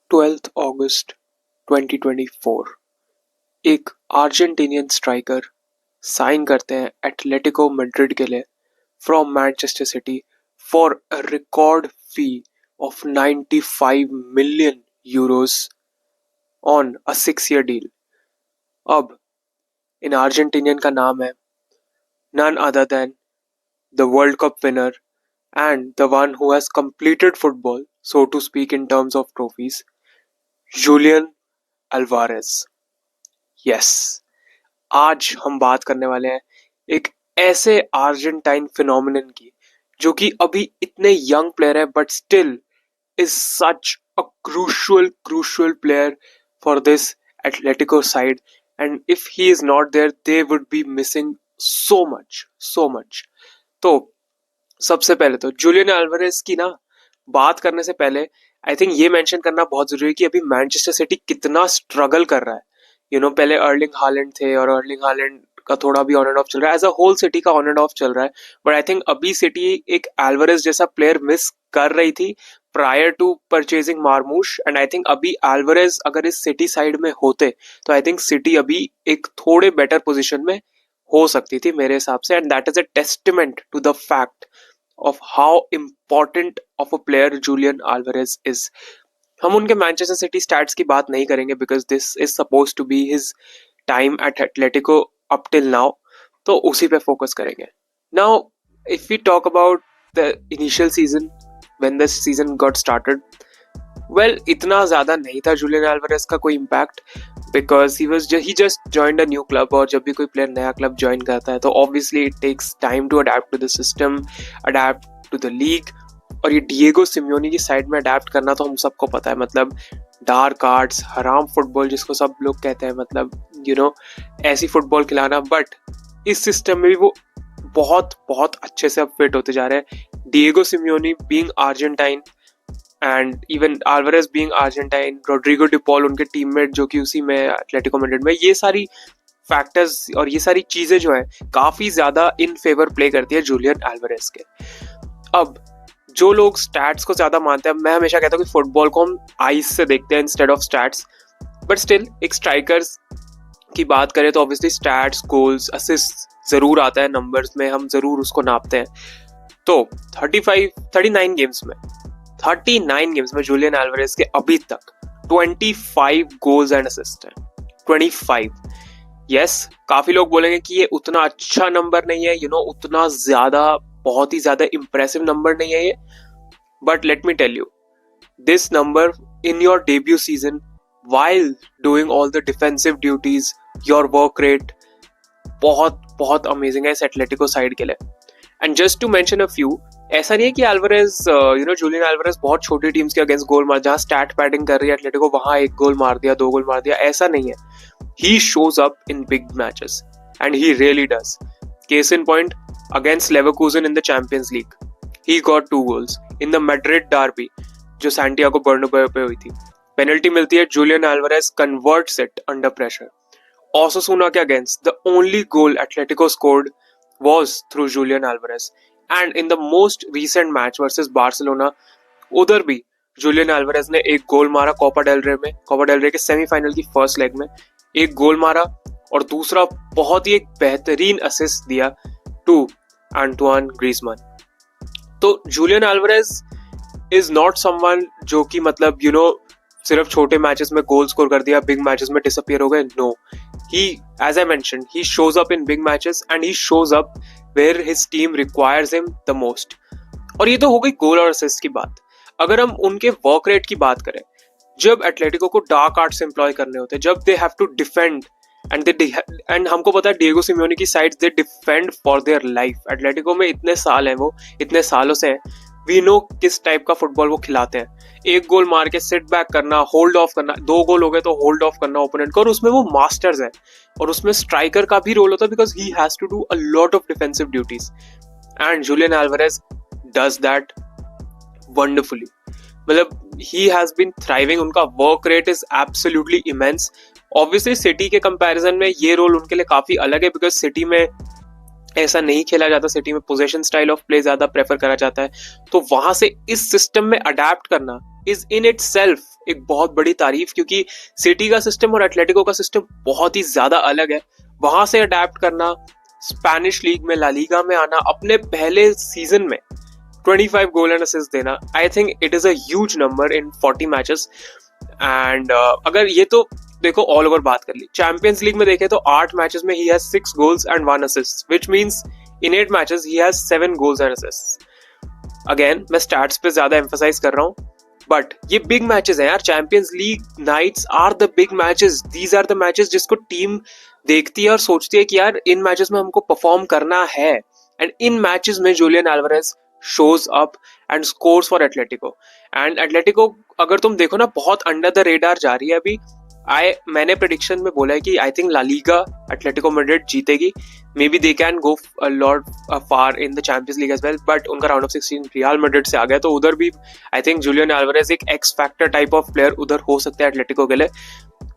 12th अगस्त 2024 एक Argentinian striker sign करते हैं एटलेटिको मैड्रिड के लिए from Manchester City for a record fee of 95 million euros on a 6 year deal. अब इन अर्जेंटीनियन का नाम है none other than the world cup winner and the one who has completed football, so to speak, in terms of trophies, Julian Alvarez. Yes, आज हम बात करने वाले हैं एक ऐसे अर्जेंटाइन फिनोमिनन की जो कि अभी इतने यंग प्लेयर है but still is such a crucial player for this Atletico side, and if he is not there they would be missing so much. तो सबसे पहले तो जूलियन अल्वारेज की ना बात करने से पहले आई थिंक ये मेंशन करना बहुत जरूरी है कि अभी मैनचेस्टर सिटी कितना स्ट्रगल कर रहा है। पहले अर्लिंग हालैंड थे और अर्लिंग हालैंड का थोड़ा भी ऑन एंड ऑफ चल रहा है, एज अ होल सिटी का ऑन एंड ऑफ चल रहा है, बट आई थिंक अभी सिटी एक अल्वारेज जैसा प्लेयर मिस कर रही थी prior to purchasing Marmoush, and I think अभी अल्वारेज अगर इस सिटी साइड में होते तो आई थिंक सिटी अभी एक थोड़े बेटर पोजिशन में हो सकती थी मेरे हिसाब से, and that is a testament to the fact of how important of a player Julian Alvarez is. हम उनके मैनचेस्टर सिटी स्टैट्स की बात नहीं करेंगे because this is suppose to be his time at Atletico up till now, तो उसी पे focus करेंगे। Now if we talk about the initial season when this season got started, well इतना ज्यादा नहीं था जूलियन अल्वारेज का कोई impact because he just joined a new club, और जब भी कोई प्लेयर नया क्लब ज्वाइन करता है तो obviously it takes time to adapt to the system, adapt to the league, और ये डिएगो सिम्योनी की साइड में अडेप्ट करना तो हम सबको पता है, मतलब डार्क आर्ट्स, हराम फुटबॉल जिसको सब लोग कहते हैं, मतलब ऐसी फुटबॉल खिलाना, बट इस सिस्टम में भी वो बहुत अच्छे से अब फिट होते जा रहे हैं। Diego Simeone being Argentine and even Alvarez being Argentine, Rodrigo De Paul उनके टीममेट जो कि उसी में एटलेटिको मैड्रिड में, ये सारी फैक्टर्स और ये सारी चीजें जो है काफी ज्यादा इन फेवर प्ले करती है जूलियन अल्वारेज के। अब जो लोग स्टैट्स को ज्यादा मानते हैं, मैं हमेशा कहता हूँ कि फुटबॉल को हम आइस से देखते हैं instead of stats, but still एक स्ट्राइकर्स की बात करें तो ऑब्वियसली स्टैट्स, गोल्स, असिस्ट जरूर आता है नंबर्स में, हम जरूर उसको नापते हैं। तो 39 गेम्स में जूलियन अल्वारेज के अभी तक 25 गोल्स एंड असिस्ट हैं। 25, यस, काफी लोग बोलेंगे कि ये उतना अच्छा नंबर नहीं है, उतना ज्यादा बहुत ही ज्यादा इंप्रेसिव नंबर नहीं है ये, but let me tell you this number in your debut season while doing all the defensive duties, your work rate बहुत अमेजिंग है इस एटलेटिको साइड के लिए। And just to mention a few, ऐसा नहीं है कि अल्वारेज जूलियन अल्वारेज बहुत छोटी टीम्स के अगेंस्ट गोल मार, जहां स्टैट पैडिंग कर रही है एटलेटिको वहां 1 गोल मार दिया, 2 गोल मार दिया, ऐसा नहीं है। He shows up in big matches and he really does. Case in point, against Leverkusen in the Champions League he got 2 goals। In the Madrid derby जो सैंटियागो बर्नाब्यू पे हुई थी, पेनल्टी मिलती है, Julian Alvarez converts it under pressure. Osasuna के against the only goal Atletico scored was through Julian Alvarez, and in the most recent match versus Barcelona, उधर भी Julian Alvarez ने 1 गोल मारा कोपा डेल रे के सेमीफाइनल की फर्स्ट लेग में 1 गोल मारा, और दूसरा बहुत ही एक बेहतरीन असिस्ट दिया टू एंटोइन ग्रीजमैन। तो Julian Alvarez is not someone जो कि मतलब सिर्फ छोटे मैचेस में गोल स्कोर कर दिया, बिग मैचेस में डिसअपियर हो गए, no. He, as I mentioned, he shows up in big matches and he shows up where his team requires him the most. और ये तो हो गई गोल और असिस्ट की बात। अगर हम उनके वर्क रेट की बात करें, जब एटलेटिको को डार्क आर्ट्स एम्प्लॉय करने होते हैं, जब they have to defend and हमको पता है डिएगो सिम्योनी की side they defend for their life. Atletico में इतने साल हैं, वो इतने सालों से हैं, वी नो किस टाइप का फुटबॉल वो खिलाते हैं। 1 गोल मार के सिट बैक करना, होल्ड ऑफ करना, 2 गोल हो गए तो होल्ड ऑफ करना ओपोनेंट को, और उसमें वो मास्टर्स है, और उसमें स्ट्राइकर का भी रोल होता है because he has to do a lot of defensive duties, and Julian Alvarez does that wonderfully. मतलब ही हैज बीन थ्राइविंग, उनका work rate is absolutely immense. Obviously city के कंपैरिजन में ये रोल उनके लिए काफी अलग है बिकॉज सिटी में ऐसा नहीं खेला जाता सिटी में, पोजेशन स्टाइल ऑफ प्ले ज्यादा प्रेफर करा जाता है, तो वहां से इस सिस्टम में अडेप्ट करना इज इन इट सेल्फ एक बहुत बड़ी तारीफ, क्योंकि सिटी का सिस्टम और एटलेटिको का सिस्टम बहुत ही ज्यादा अलग है। वहां से अडेप्ट करना, स्पेनिश लीग में, ला लीगा में आना, अपने पहले सीजन में 25 गोल एंड असिस्ट देना, I think it is a huge number in 40 matches. And अगर ये तो देखो ऑल ओवर बात कर ली, चैंपियंस लीग में देखे तो 8 मैचेस में he has 6 goals and 1 assist, which means in 8 matches he has 7 goals and assist. Again मैं स्टैट्स पे ज्यादा एम्फसाइज कर रहा हूँ, बट ये बिग मैचेस हैं यार। Champions League nights are the big matches, these are the matches जिसको टीम देखती है और सोचती है कि यार इन मैचेस में हमको परफॉर्म करना है। एंड इन मैचेस में Julian Alvarez shows up and scores for Atletico. And Atletico अगर तुम देखो ना बहुत अंडर द रेडार जा रही है अभी। मैंने प्रेडिक्शन में बोला है कि I think La Liga Atletico Madrid जीतेगी, maybe they can go lot far in the Champions League as well, but उनका राउंड ऑफ 16 रियल मैड्रिड से आ गया, तो उधर भी आई थिंक जूलियन एल्वारेज एक X factor type of player उधर हो सकता है एटलेटिको के लिए।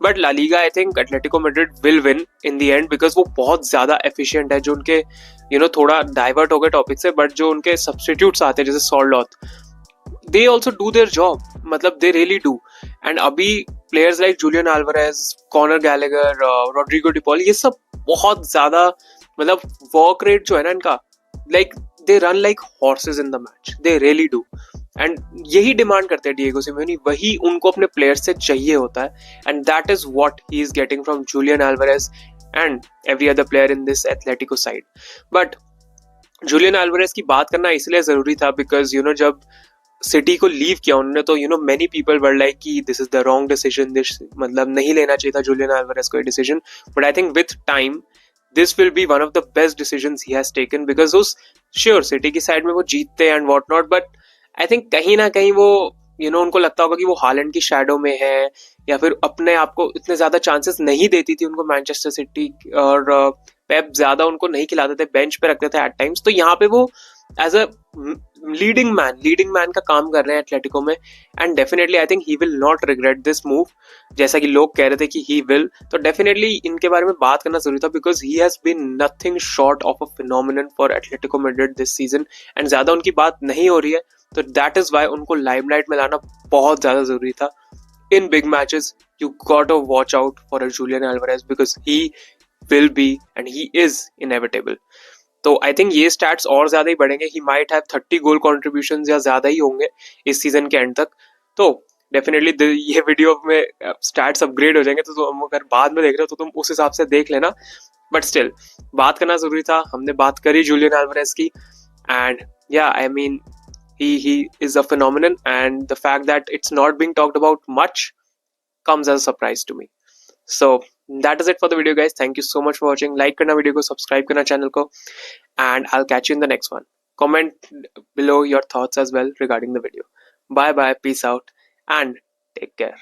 But La Liga I think Atletico Madrid will win in the end, because वो बहुत ज्यादा एफिशिएंट है। जो उनके थोड़ा डाइवर्ट हो गए टॉपिक से, बट जो उनके सब्सटीट्यूट्स आते हैं जैसे सॉल्डॉथ, they also do their job, मतलब they really do। and अभी players like Julian Alvarez, Conor Gallagher, Rodrigo De Paul, ये सब बहुत ज्यादा मतलब वर्क रेट जो है ना इनका, like they run like horses in the match, they really do। And यही डिमांड करते हैं डिएगो सिमेओनी, वही उनको अपने प्लेयर से चाहिए होता है, and that is what he is getting from Julian Alvarez and every other player in this Atletico side. But Julian Alvarez की बात करना इसलिए जरूरी था बिकॉज जब सिटी को लीव किया उन्होंने, तो मेनी पीपल वर लाइक कि this is the wrong decision, this मतलब नहीं लेना चाहिए था जूलियन एल्वारेज को ये decision. But I think with time this will be one of the best decisions he has taken, because उस श्योर सिटी की साइड में वो जीतते and what not, but I think कहीं ना कहीं वो उनको लगता होगा कि वो हालैंड की शैडो में है, या फिर अपने आप को इतने ज्यादा चांसेस नहीं देती थी उनको मैनचेस्टर सिटी, और पेप ज्यादा उनको नहीं खिलाते थे, बेंच पे रखते थे एट टाइम्स। तो यहाँ पे वो एज अ लीडिंग मैन का काम कर रहे हैं एटलेटिको में, and definitely I think he will not regret this move, जैसा कि लोग कह रहे थे कि ही विल। तो डेफिनेटली इनके बारे में बात करना जरूरी था, because he has been nothing short of a phenomenon for Atletico Madrid this season, and ज्यादा उनकी बात नहीं हो रही है, तो दैट इज वाई उनको लाइमलाइट में लाना बहुत ज्यादा जरूरी था। In big matches you got to watch out for Julian Alvarez, because he will be and he is inevitable. तो आई थिंक ये स्टैट्स और ज्यादा ही बढ़ेंगे, he might have 30 goal contribution या ज्यादा ही होंगे इस सीजन के एंड तक। तो डेफिनेटली ये वीडियो में स्टैट्स अपग्रेड हो जाएंगे, तो तुम अगर बाद में देख रहे हो तो तुम उस हिसाब से देख लेना, बट स्टिल बात करना जरूरी था। हमने बात करी जूलियन एल्वारेज की, एंड या I mean he is a phenomenon, and the fact that it's not being talked about much comes as a surprise to me. So that is it for the video guys, thank you so much for watching। like करना video को, subscribe करना channel को, and I'll catch you in the next one। comment below your thoughts as well regarding the video। bye bye, peace out and take care।